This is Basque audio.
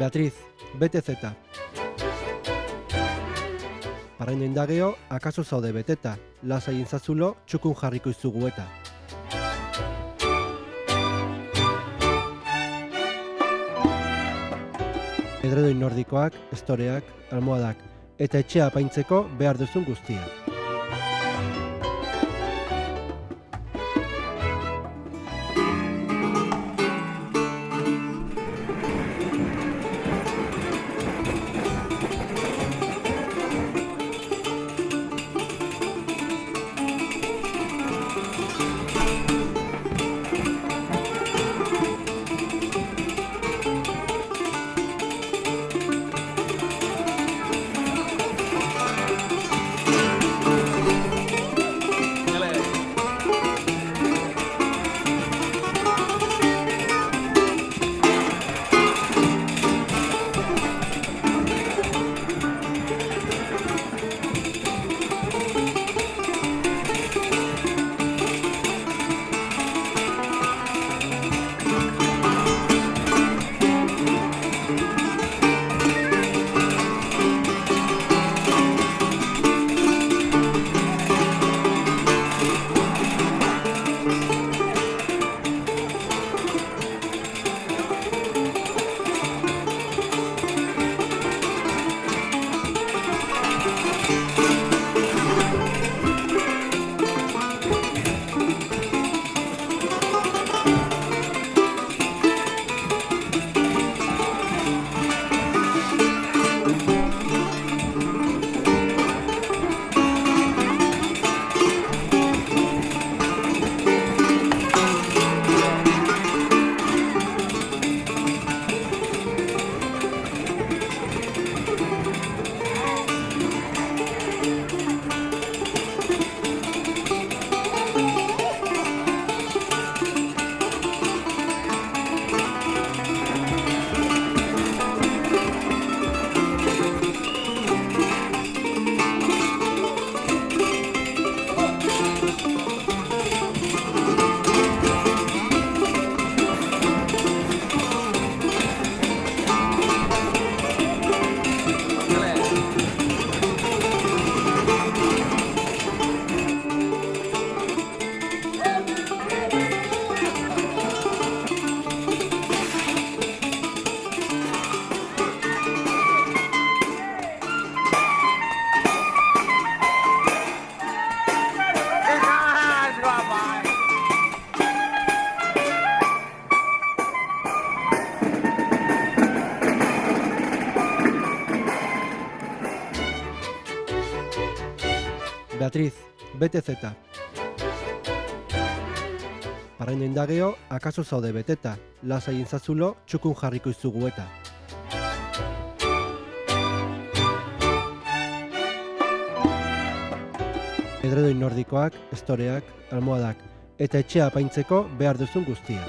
Beatriz, BTZ. Paraino indageo, akaso zaude beteta, lasai intzazulo, txukun jarriko izugu eta. Edredoi nordikoak, estoreak, almohadak, eta etxea apaintzeko behar duzun guztia. Beatriz, BTZ. Paraino indageo, akaso zaude beteta, lasai intzazulo, txukun jarriko izugu eta. Edredoi nordikoak, estoreak, almohadak, eta etxea apaintzeko behar duzun guztia.